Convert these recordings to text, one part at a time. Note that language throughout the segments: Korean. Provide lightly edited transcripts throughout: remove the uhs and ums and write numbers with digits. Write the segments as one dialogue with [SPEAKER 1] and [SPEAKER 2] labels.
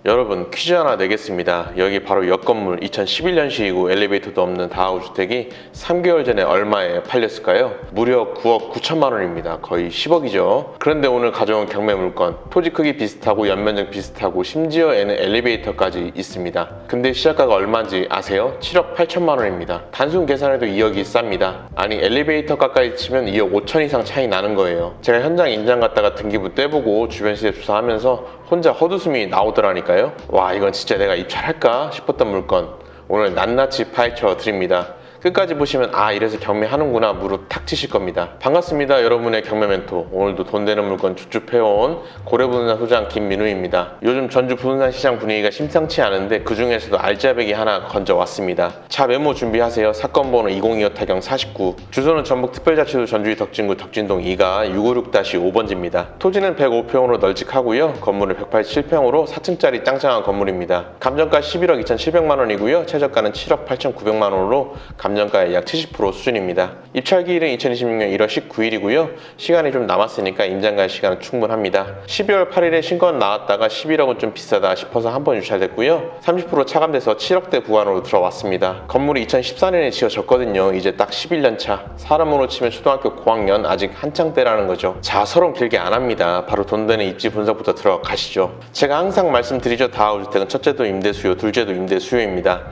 [SPEAKER 1] 여러분, 퀴즈 하나 내겠습니다. 여기 바로 옆 건물 2011년식이고 엘리베이터도 없는 다가구 주택이 3개월 전에 얼마에 팔렸을까요? 무려 9억 9천만 원입니다. 거의 10억이죠. 그런데 오늘 가져온 경매 물건, 토지 크기 비슷하고 연면적 비슷하고 심지어 에는 엘리베이터까지 있습니다. 근데 시작가가 얼마인지 아세요? 7억 8천만 원입니다. 단순 계산해도 2억이 쌉니다. 아니, 엘리베이터 가까이 치면 2억 5천 이상 차이 나는 거예요. 제가 현장 임장 갔다가 등기부 떼보고 주변 시세 조사하면서 혼자 헛웃음이 나오더라니까요. 와, 이건 진짜 내가 입찰할까 싶었던 물건 오늘 낱낱이 파헤쳐 드립니다. 끝까지 보시면 아, 이래서 경매하는구나 무릎 탁 치실 겁니다. 반갑습니다. 여러분의 경매 멘토. 오늘도 돈 되는 물건 쭉쭉 패워온 고래부동산 소장 김민우입니다. 요즘 전주 부동산 시장 분위기가 심상치 않은데 그 중에서도 알짜배기 하나 건져왔습니다. 자, 메모 준비하세요. 사건 번호 2025 타경 49. 주소는 전북특별자치도 전주시 덕진구 덕진동 2가 656-5번지입니다. 토지는 105평으로 널찍하고요. 건물은 187평으로 4층짜리 짱짱한 건물입니다. 감정가 11억 2,700만 원이고요. 최저가는 7억 8,900만 원으로 감정가의 약 70% 수준입니다. 입찰기일은 2026년 1월 19일이고요. 시간이 좀 남았으니까 임장갈 시간은 충분합니다. 12월 8일에 신건 나왔다가 11억은 좀 비싸다 싶어서 한 번 유찰됐고요. 30% 차감돼서 7억대 구간으로 들어왔습니다. 건물이 2014년에 지어졌거든요. 이제 딱 11년 차. 사람으로 치면 초등학교 고학년 아직 한창 때라는 거죠. 자, 서론 길게 안 합니다. 바로 돈 되는 입지 분석부터 들어가시죠. 제가 항상 말씀드리죠. 다가구주택은 첫째도 임대 수요, 둘째도 임대 수요입니다.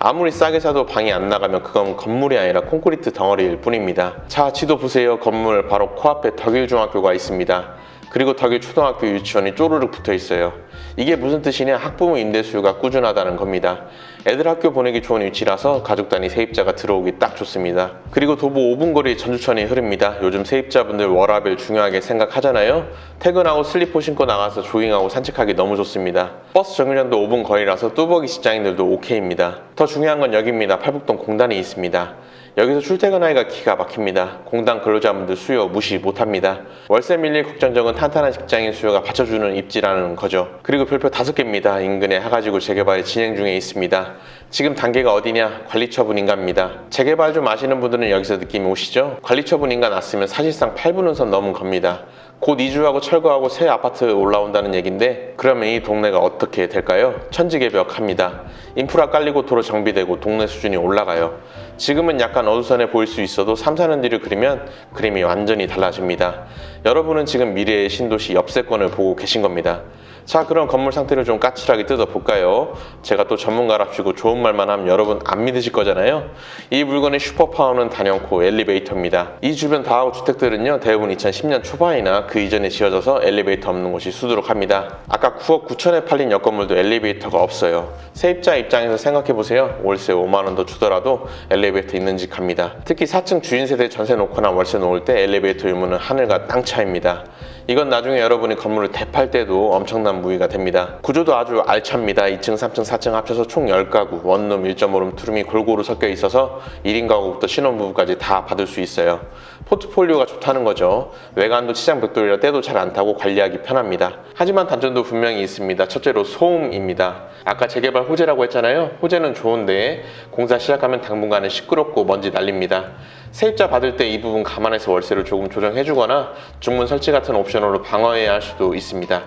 [SPEAKER 1] 아무리 싸게 사도 방이 안 나가면 그건 건물이 아니라 콘크리트 덩어리일 뿐입니다. 자, 지도 보세요. 건물 바로 코앞에 덕일중학교가 있습니다. 그리고 덕일초등학교 유치원이 쪼르륵 붙어 있어요. 이게 무슨 뜻이냐? 학부모 임대 수요가 꾸준하다는 겁니다. 애들 학교 보내기 좋은 위치라서 가족 단위 세입자가 들어오기 딱 좋습니다. 그리고 도보 5분 거리 전주천이 흐릅니다. 요즘 세입자분들 워라밸 중요하게 생각하잖아요. 퇴근하고 슬리퍼 신고 나가서 조깅하고 산책하기 너무 좋습니다. 버스 정류장도 5분 거리라서 뚜벅이 직장인들도 오케이입니다. 더 중요한 건 여기입니다. 팔북동 공단이 있습니다. 여기서 출퇴근하기가 기가 막힙니다. 공단 근로자분들 수요 무시 못합니다. 월세 밀릴 걱정적은 탄탄한 직장인 수요가 받쳐주는 입지라는 거죠. 그리고 별표 5개입니다. 인근에 하가지구 재개발이 진행 중에 있습니다. 지금 단계가 어디냐? 관리처분 인가입니다. 재개발 좀 아시는 분들은 여기서 느낌이 오시죠? 관리처분 인가 났으면 사실상 8분은 선 넘은 겁니다. 곧 이주하고 철거하고 새 아파트 올라온다는 얘긴데 그러면 이 동네가 어떻게 될까요? 천지개벽합니다. 인프라 깔리고 도로 정비되고 동네 수준이 올라가요. 지금은 약간 어두선해 보일 수 있어도 3, 4년 뒤를 그리면 그림이 완전히 달라집니다. 여러분은 지금 미래의 신도시 옆세권을 보고 계신 겁니다. 자, 그럼 건물 상태를 좀 까칠하게 뜯어볼까요? 제가 또 전문가랍시고 좋은 말만 하면 여러분 안 믿으실 거잖아요. 이 물건의 슈퍼파워는 단연코 엘리베이터입니다. 이 주변 다가구 주택들은요, 대부분 2010년 초반이나 그 이전에 지어져서 엘리베이터 없는 곳이 수두룩합니다. 아까 9억 9천에 팔린 옆 건물도 엘리베이터가 없어요. 세입자 입장에서 생각해보세요. 월세 5만 원 더 주더라도 엘리베이터 있는지 갑니다. 특히 4층 주인 세대 전세 놓거나 월세 놓을 때 엘리베이터 유무는 하늘과 땅 차이입니다. 이건 나중에 여러분이 건물을 대팔 때도 엄청난 무의가 됩니다. 구조도 아주 알찹니다. 2층, 3층, 4층 합쳐서 총 10가구, 원룸, 1.5룸, 투룸이 골고루 섞여 있어서 1인 가구부터 신혼부부까지 다 받을 수 있어요. 포트폴리오가 좋다는 거죠. 외관도 치장 벽돌이라 때도 잘 안 타고 관리하기 편합니다. 하지만 단점도 분명히 있습니다. 첫째로 소음입니다. 아까 재개발 호재라고 했잖아요. 호재는 좋은데 공사 시작하면 당분간은 시끄럽고 먼지 날립니다. 세입자 받을 때 이 부분 감안해서 월세를 조금 조정해주거나 중문 설치 같은 옵션으로 방어해야 할 수도 있습니다.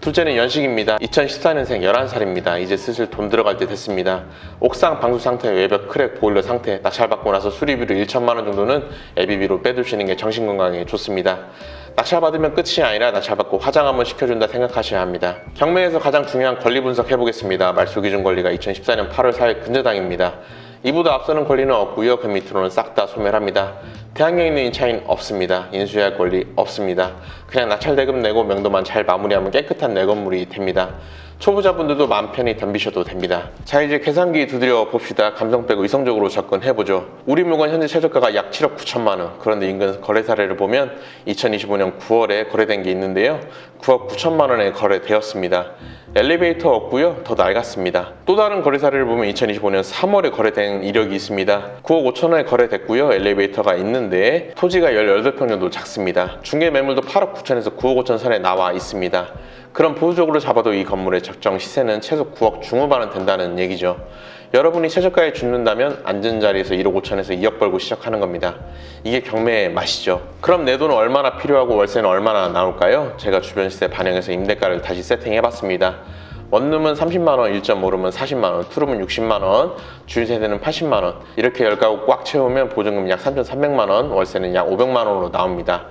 [SPEAKER 1] 둘째는 연식입니다. 2014년생 11살입니다. 이제 슬슬 돈 들어갈 때 됐습니다. 옥상 방수 상태, 외벽 크랙, 보일러 상태, 낙찰받고 나서 수리비로 1천만 원 정도는 예비비로 빼두시는 게 정신건강에 좋습니다. 낙찰받으면 끝이 아니라 낙찰받고 화장 한번 시켜준다 생각하셔야 합니다. 경매에서 가장 중요한 권리 분석 해보겠습니다. 말소기준 권리가 2014년 8월 4일 근저당입니다. 이보다 앞서는 권리는 없고요. 그 밑으로는 싹 다 소멸합니다. 대항력 있는 임차인 없습니다. 인수할 권리 없습니다. 그냥 낙찰대금 내고 명도만 잘 마무리하면 깨끗한 내 건물이 됩니다. 초보자분들도 마음 편히 덤비셔도 됩니다. 자, 이제 계산기 두드려 봅시다. 감정 빼고 이성적으로 접근해보죠. 우리 물건 현재 최저가가 약 7억 9천만 원. 그런데 인근 거래 사례를 보면 2025년 9월에 거래된 게 있는데요. 9억 9천만 원에 거래되었습니다. 엘리베이터 없고요. 더 낡았습니다. 또 다른 거래 사례를 보면 2025년 3월에 거래된 이력이 있습니다. 9억 5천 원에 거래됐고요. 엘리베이터가 있는데 토지가 18평 정도 작습니다. 중개 매물도 8억 9천에서 9억 5천 선에 나와 있습니다. 그럼 보수적으로 잡아도 이 건물의 적정 시세는 최소 9억 중후반은 된다는 얘기죠. 여러분이 최저가에 죽는다면 앉은 자리에서 1억 5천에서 2억 벌고 시작하는 겁니다. 이게 경매의 맛이죠. 그럼 내 돈은 얼마나 필요하고 월세는 얼마나 나올까요? 제가 주변 시세 반영해서 임대가를 다시 세팅해봤습니다. 원룸은 30만원, 1.5룸은 40만원, 투룸은 60만원, 주인세대는 80만원. 이렇게 10가구 꽉 채우면 보증금 약 3,300만원, 월세는 약 500만원으로 나옵니다.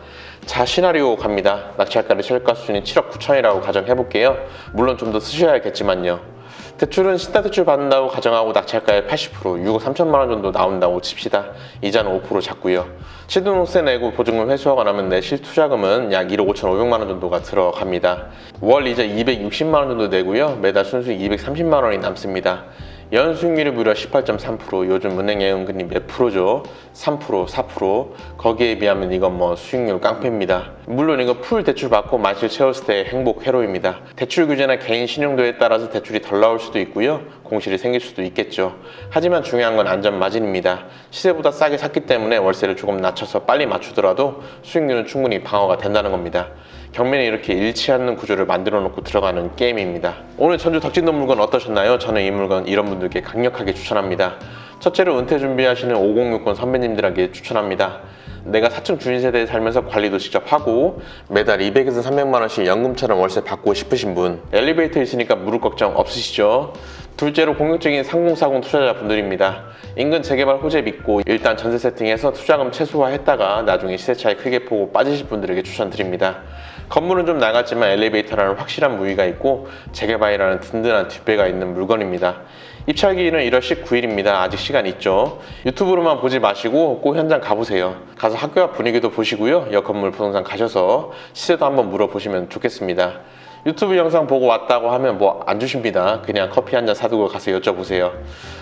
[SPEAKER 1] 자, 시나리오 갑니다. 낙찰가를 최저가 수준인 7억 9천이라고 가정해볼게요. 물론 좀 더 쓰셔야겠지만요. 대출은 신탁대출 받는다고 가정하고 낙찰가의 80%, 6억 3천만원 정도 나온다고 칩시다. 이자는 5% 잡고요. 시등록세 내고 보증금 회수하고 나면 내 실투자금은 약 1억 5,500만원 정도가 들어갑니다. 월 이자 260만원 정도 내고요. 매달 순수익 230만원이 남습니다. 연수익률이 무려 18.3%, 요즘 은행 예금금리 몇 프로죠? 3%, 4%. 거기에 비하면 이건 뭐 수익률 깡패입니다. 물론 이거 풀 대출 받고 마실 채웠을 때 행복 회로입니다. 대출 규제나 개인 신용도에 따라서 대출이 덜 나올 수도 있고요. 공실이 생길 수도 있겠죠. 하지만 중요한 건 안전 마진입니다. 시세보다 싸게 샀기 때문에 월세를 조금 낮춰서 빨리 맞추더라도 수익률은 충분히 방어가 된다는 겁니다. 경매는 이렇게 잃지 않는 구조를 만들어 놓고 들어가는 게임입니다. 오늘 전주 덕진도 물건 어떠셨나요? 저는 이 물건 이런 분들께 강력하게 추천합니다. 첫째로 은퇴 준비하시는 5060 선배님들에게 추천합니다. 내가 4층 주인세대에 살면서 관리도 직접 하고 매달 200에서 300만원씩 연금처럼 월세 받고 싶으신 분, 엘리베이터 있으니까 무릎 걱정 없으시죠? 둘째로 공격적인 3040 투자자분들입니다. 인근 재개발 호재 믿고 일단 전세 세팅해서 투자금 최소화했다가 나중에 시세 차이 크게 보고 빠지실 분들에게 추천드립니다. 건물은 좀 나갔지만 엘리베이터라는 확실한 무기가 있고 재개발이라는 든든한 뒷배가 있는 물건입니다. 입찰기일은 1월 19일입니다. 아직 시간 있죠. 유튜브로만 보지 마시고 꼭 현장 가보세요. 가서 학교 앞 분위기도 보시고요. 역 건물 부동산 가셔서 시세도 한번 물어보시면 좋겠습니다. 유튜브 영상 보고 왔다고 하면 뭐 안 주십니다. 그냥 커피 한 잔 사두고 가서 여쭤보세요.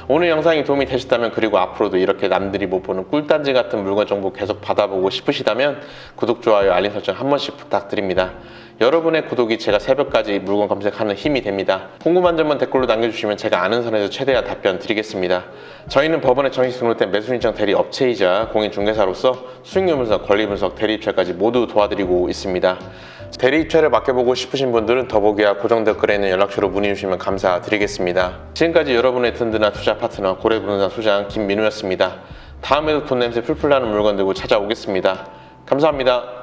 [SPEAKER 1] 오늘 영상이 도움이 되셨다면, 그리고 앞으로도 이렇게 남들이 못 보는 꿀단지 같은 물건 정보 계속 받아보고 싶으시다면 구독, 좋아요, 알림 설정 한 번씩 부탁드립니다. 여러분의 구독이 제가 새벽까지 물건 검색하는 힘이 됩니다. 궁금한 점은 댓글로 남겨주시면 제가 아는 선에서 최대한 답변 드리겠습니다. 저희는 법원에 정식 등록된 매수인정 대리 업체이자 공인중개사로서 수익률 분석, 권리 분석, 대리 입찰까지 모두 도와드리고 있습니다. 대리 입찰을 맡겨보고 싶으신 분들은 더보기와 고정 댓글에 있는 연락처로 문의 주시면 감사드리겠습니다. 지금까지 여러분의 든든한 투자 파트너 고래부동산 소장 김민우였습니다. 다음에도 돈 냄새 풀풀 나는 물건 들고 찾아오겠습니다. 감사합니다.